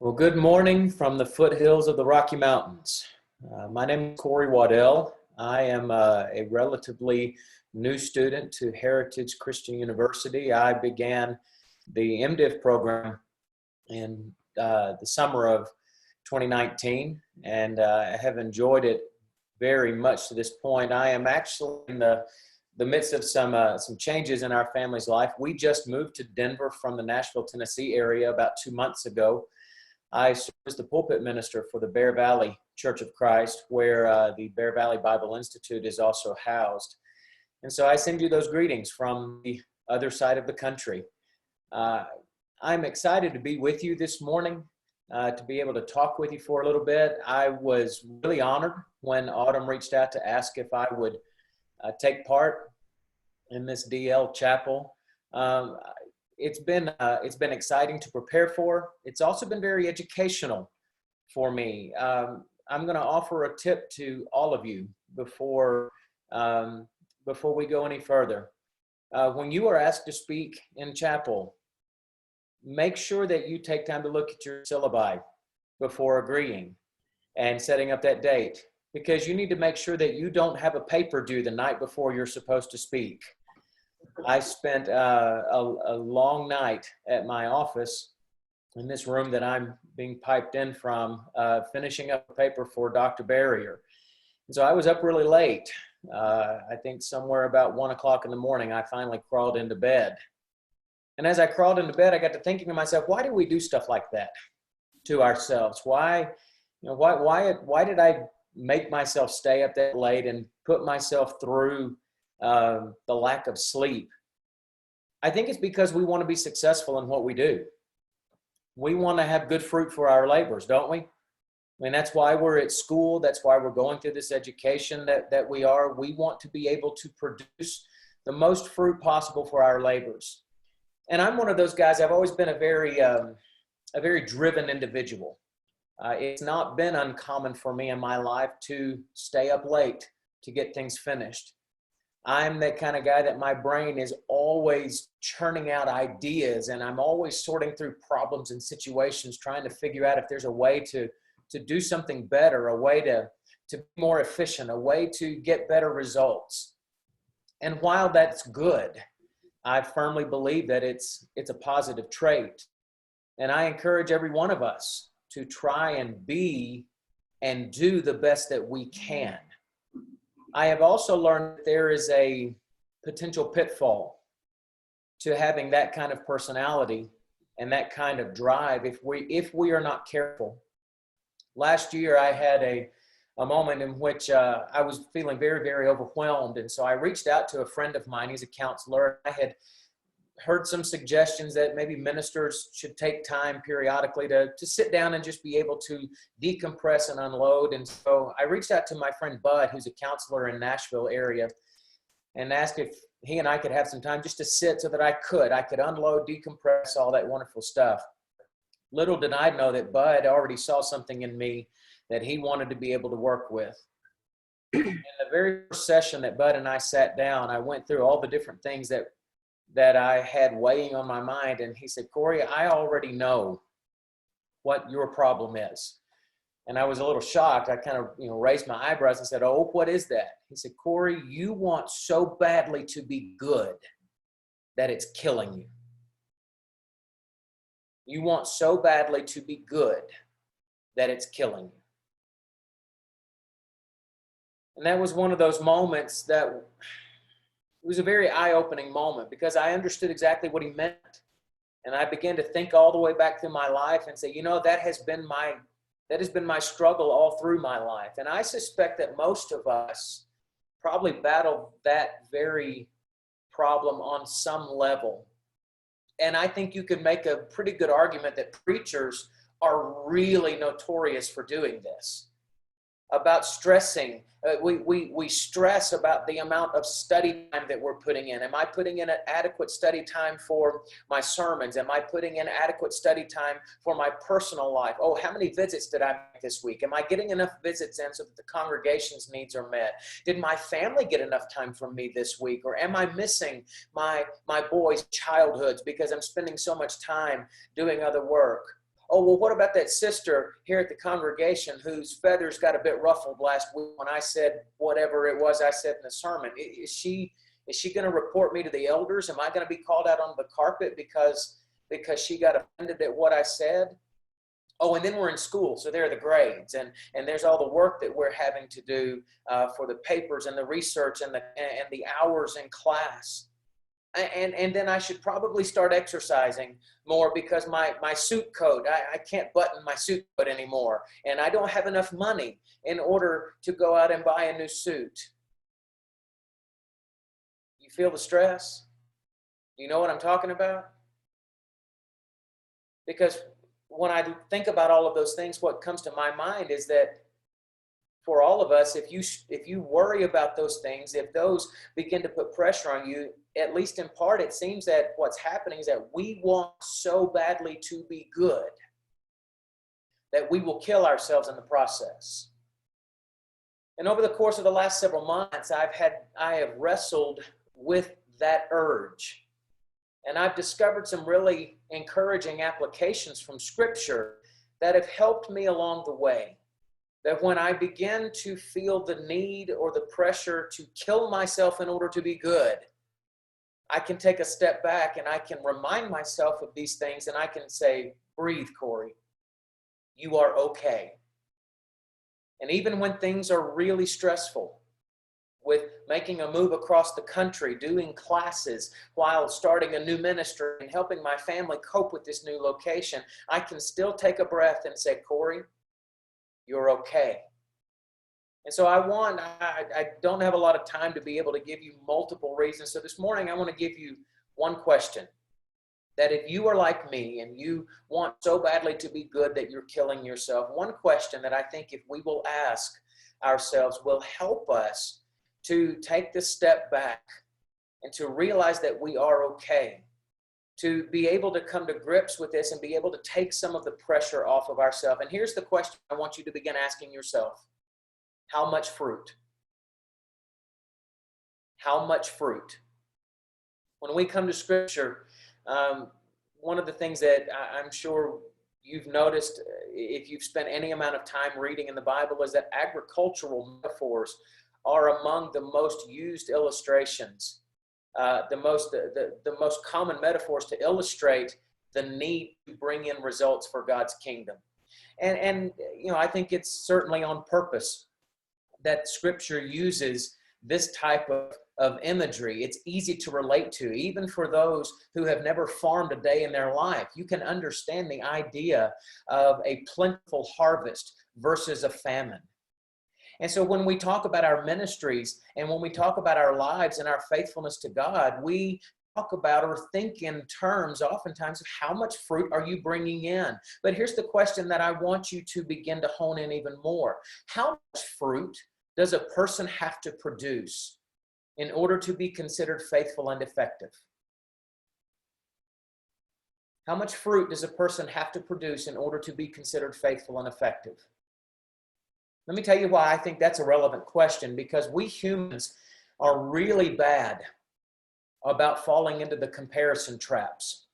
Well, good morning from the foothills of the Rocky Mountains. My name is Cory Waddell. I am a relatively new student to Heritage Christian University. I began the MDiv program in the summer of 2019, and I have enjoyed it very much to this point. I am actually in the midst of some changes in our family's life. We just moved to Denver from the Nashville, Tennessee area about 2 months ago. I serve as the pulpit minister for the Bear Valley Church of Christ, where the Bear Valley Bible Institute is also housed. And so I send you those greetings from the other side of the country. I'm excited to be with you this morning, to be able to talk with you for a little bit. I was really honored when Autumn reached out to ask if I would take part in this DL chapel. It's been exciting to prepare for. It's also been very educational for me. I'm going to offer a tip to all of you before we go any further. When you are asked to speak in chapel, make sure that you take time to look at your syllabi before agreeing and setting up that date, because you need to make sure that you don't have a paper due the night before you're supposed to speak. I spent a long night at my office in this room that I'm being piped in from, finishing up a paper for Dr. Barrier. And so I was up really late. I think somewhere about 1 o'clock in the morning, I finally crawled into bed. And as I crawled into bed, I got to thinking to myself, why do we do stuff like that to ourselves? Why did I make myself stay up that late and put myself through the lack of sleep? I think it's because we want to be successful in what we do. We want to have good fruit for our labors, don't we? I mean, that's why we're at school. That's why we're going through this education that we are. We want to be able to produce the most fruit possible for our labors. And I'm one of those guys. I've always been a very driven individual. It's not been uncommon for me in my life to stay up late to get things finished. I'm that kind of guy that my brain is always churning out ideas, and I'm always sorting through problems and situations, trying to figure out if there's a way to do something better, a way to be more efficient, a way to get better results. And while that's good, I firmly believe that it's a positive trait. And I encourage every one of us to try and be and do the best that we can. I have also learned that there is a potential pitfall to having that kind of personality and that kind of drive if we are not careful. Last year, I had a moment in which I was feeling very, very overwhelmed. And so I reached out to a friend of mine. He's a counselor. I had heard some suggestions that maybe ministers should take time periodically to sit down and just be able to decompress and unload. And so I reached out to my friend Bud, who's a counselor in Nashville area, and asked if he and I could have some time just to sit so that I could unload, decompress, all that wonderful stuff. Little did I know that Bud already saw something in me that he wanted to be able to work with. In the very first session that Bud and I sat down, I went through all the different things that I had weighing on my mind. And he said, Cory, I already know what your problem is. And I was a little shocked. I kind of, raised my eyebrows and said, oh, what is that? He said, Cory, you want so badly to be good that it's killing you. You want so badly to be good that it's killing you. And that was one of those moments that it was a very eye-opening moment, because I understood exactly what he meant. And I began to think all the way back through my life and say, that has been my struggle all through my life. And I suspect that most of us probably battle that very problem on some level. And I think you could make a pretty good argument that preachers are really notorious for doing this, about stressing. We stress about the amount of study time that we're putting in. Am I putting in an adequate study time for my sermons? Am I putting in adequate study time for my personal life? Oh, how many visits did I make this week? Am I getting enough visits in so that the congregation's needs are met? Did my family get enough time from me this week? Or am I missing my boys' childhoods because I'm spending so much time doing other work? oh, well, what about that sister here at the congregation whose feathers got a bit ruffled last week when I said whatever it was I said in the sermon? Is she going to report me to the elders? Am I going to be called out on the carpet because she got offended at what I said? Oh, and then we're in school, so there are the grades, and there's all the work that we're having to do for the papers and the research and the hours in class. And then I should probably start exercising more because my suit coat, I can't button my suit coat anymore, and I don't have enough money in order to go out and buy a new suit. You feel the stress? You know what I'm talking about? Because when I think about all of those things, what comes to my mind is that for all of us, if you worry about those things, if those begin to put pressure on you, at least in part, it seems that what's happening is that we want so badly to be good that we will kill ourselves in the process. And over the course of the last several months, I have wrestled with that urge. And I've discovered some really encouraging applications from Scripture that have helped me along the way. That when I begin to feel the need or the pressure to kill myself in order to be good, I can take a step back and I can remind myself of these things and I can say, breathe, Cory. You are okay. And even when things are really stressful, with making a move across the country, doing classes while starting a new ministry and helping my family cope with this new location, I can still take a breath and say, Cory, you're okay. And so I don't have a lot of time to be able to give you multiple reasons. So this morning, I want to give you one question. That if you are like me and you want so badly to be good that you're killing yourself, one question that I think if we will ask ourselves will help us to take this step back and to realize that we are okay, to be able to come to grips with this and be able to take some of the pressure off of ourselves. And here's the question I want you to begin asking yourself. How much fruit? How much fruit? When we come to Scripture, one of the things that I'm sure you've noticed if you've spent any amount of time reading in the Bible is that agricultural metaphors are among the most used illustrations, the most common metaphors to illustrate the need to bring in results for God's kingdom. And I think it's certainly on purpose that Scripture uses this type of imagery. It's easy to relate to, even for those who have never farmed a day in their life. You can understand the idea of a plentiful harvest versus a famine. And so when we talk about our ministries and when we talk about our lives and our faithfulness to God, we talk about or think in terms oftentimes of how much fruit are you bringing in? But here's the question that I want you to begin to hone in even more. How much fruit does a person have to produce in order to be considered faithful and effective? How much fruit does a person have to produce in order to be considered faithful and effective? Let me tell you why I think that's a relevant question, because we humans are really bad about falling into the comparison traps.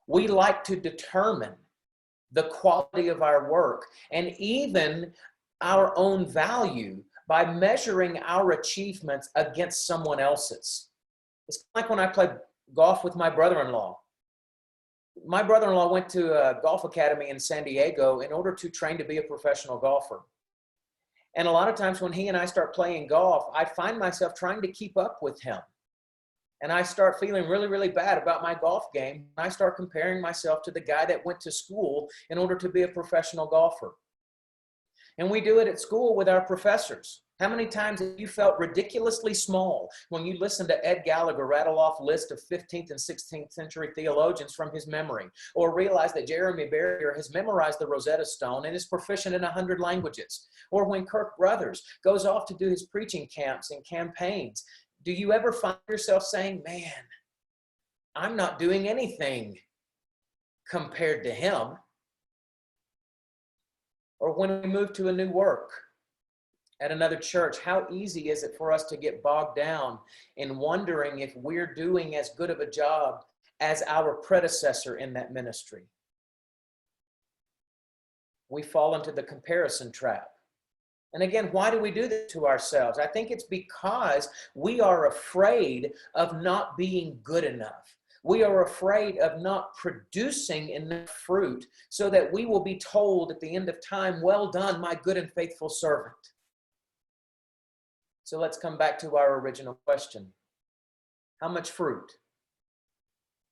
We like to determine the quality of our work and even our own value by measuring our achievements against someone else's. It's like when I played golf with my brother-in-law. My brother-in-law went to a golf academy in San Diego in order to train to be a professional golfer. And a lot of times when he and I start playing golf, I find myself trying to keep up with him. And I start feeling really, really bad about my golf game. I start comparing myself to the guy that went to school in order to be a professional golfer. And we do it at school with our professors. How many times have you felt ridiculously small when you listen to Ed Gallagher rattle off a list of 15th and 16th century theologians from his memory, or realize that Jeremy Barrier has memorized the Rosetta Stone and is proficient in 100 languages, or when Kirk Brothers goes off to do his preaching camps and campaigns? Do you ever find yourself saying, man, I'm not doing anything compared to him? Or when we move to a new work at another church, how easy is it for us to get bogged down in wondering if we're doing as good of a job as our predecessor in that ministry? we fall into the comparison trap. And again, why do we do this to ourselves? I think it's because we are afraid of not being good enough. We are afraid of not producing enough fruit so that we will be told at the end of time, well done, my good and faithful servant. So let's come back to our original question. How much fruit?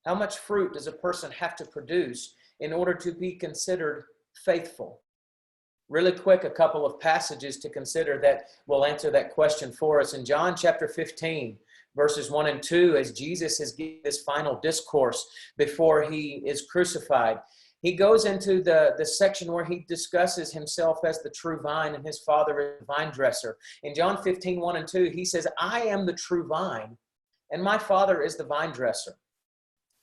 How much fruit does a person have to produce in order to be considered faithful? Really quick, a couple of passages to consider that will answer that question for us. In John chapter 15, verses 1 and 2, as Jesus is giving this final discourse before he is crucified, he goes into the section where he discusses himself as the true vine and his Father is the vine dresser. In John 15, 1 and 2, he says, I am the true vine, and my Father is the vine dresser.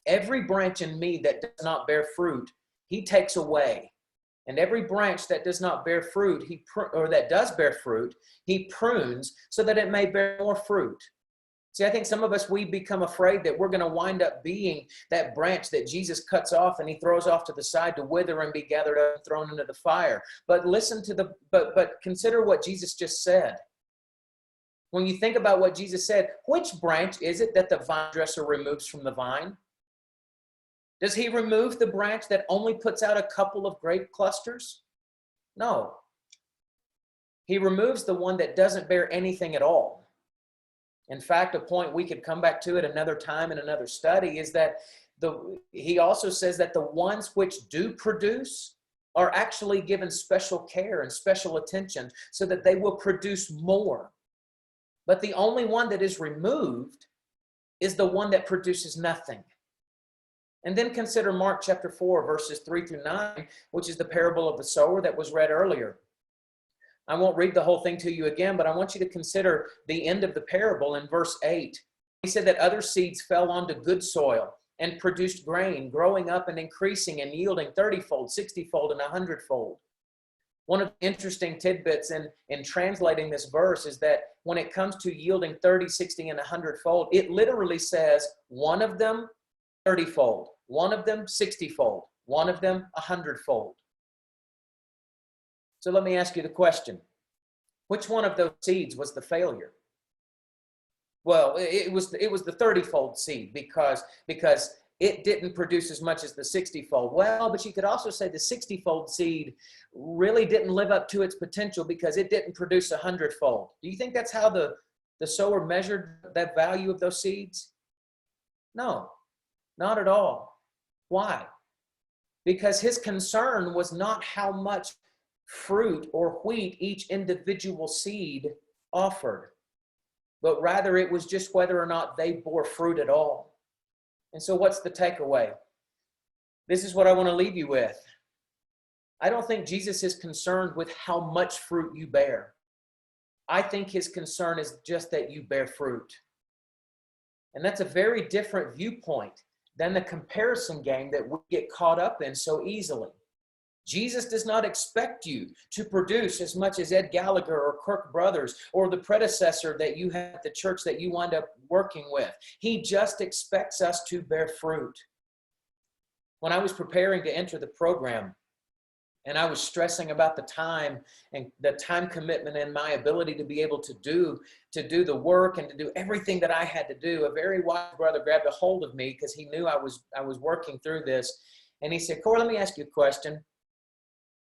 Every branch in me that does not bear fruit, he takes away. And every branch that does not bear fruit, that does bear fruit, he prunes so that it may bear more fruit. See, I think some of us, we become afraid that we're going to wind up being that branch that Jesus cuts off and he throws off to the side to wither and be gathered up and thrown into the fire. But but consider what Jesus just said. When you think about what Jesus said, which branch is it that the vine dresser removes from the vine? Does he remove the branch that only puts out a couple of grape clusters? No. He removes the one that doesn't bear anything at all. In fact, a point we could come back to at another time in another study is that he also says that the ones which do produce are actually given special care and special attention so that they will produce more. But the only one that is removed is the one that produces nothing. And then consider Mark chapter 4, verses 3 through 9, which is the parable of the sower that was read earlier. I won't read the whole thing to you again, but I want you to consider the end of the parable in verse 8. He said that other seeds fell onto good soil and produced grain, growing up and increasing and yielding 30-fold, 60-fold, and 100-fold. One of the interesting tidbits in translating this verse is that when it comes to yielding 30, 60, and 100-fold, it literally says one of them 30-fold, one of them 60-fold, one of them 100-fold. So let me ask you the question. Which one of those seeds was the failure? Well, it was the 30-fold seed because it didn't produce as much as the 60-fold. Well, but you could also say the 60-fold seed really didn't live up to its potential because it didn't produce 100-fold. Do you think that's how the sower measured that value of those seeds? No, not at all. Why? Because his concern was not how much fruit or wheat each individual seed offered, but rather it was just whether or not they bore fruit at all. And so what's the takeaway? This is what I want to leave you with. I don't think Jesus is concerned with how much fruit you bear. I think his concern is just that you bear fruit. And that's a very different viewpoint than the comparison game that we get caught up in so easily. Jesus does not expect you to produce as much as Ed Gallagher or Kirk Brothers or the predecessor that you had at the church that you wind up working with. He just expects us to bear fruit. When I was preparing to enter the program, and I was stressing about the time and the time commitment and my ability to be able to do the work and to do everything that I had to do, a very wise brother grabbed a hold of me because he knew I was working through this. And he said, Cory, let me ask you a question.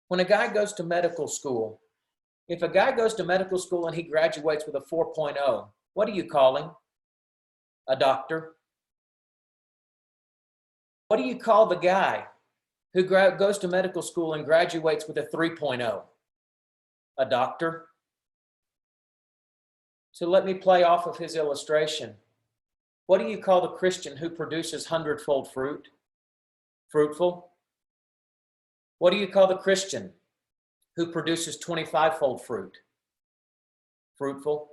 When a guy goes to medical school, if a guy goes to medical school and he graduates with a 4.0, what do you call him? A doctor. What do you call the guy who goes to medical school and graduates with a 3.0? A doctor. So let me play off of his illustration. What do you call the Christian who produces 100-fold fruit? Fruitful. What do you call the Christian who produces 25-fold fruit? Fruitful.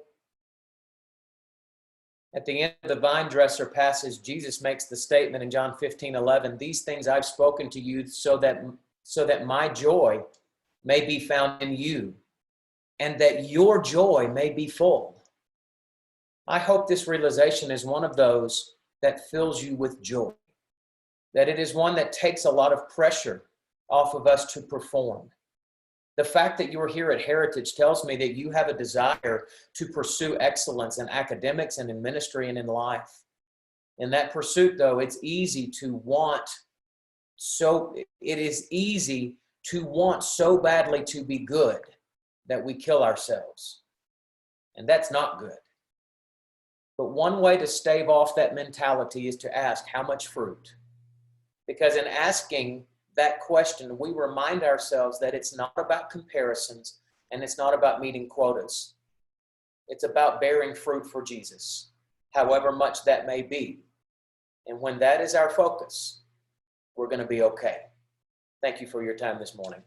At the end of the vine dresser passage, Jesus makes the statement in John 15:11, these things I've spoken to you so that my joy may be found in you and that your joy may be full. I hope this realization is one of those that fills you with joy, that it is one that takes a lot of pressure off of us to perform. The fact that you're here at Heritage tells me that you have a desire to pursue excellence in academics and in ministry and in life. In that pursuit, though, it is easy to want so badly to be good that we kill ourselves. And that's not good. But one way to stave off that mentality is to ask, how much fruit? Because in asking that question, we remind ourselves that it's not about comparisons and it's not about meeting quotas. It's about bearing fruit for Jesus, however much that may be. And when that is our focus, we're going to be okay. Thank you for your time this morning.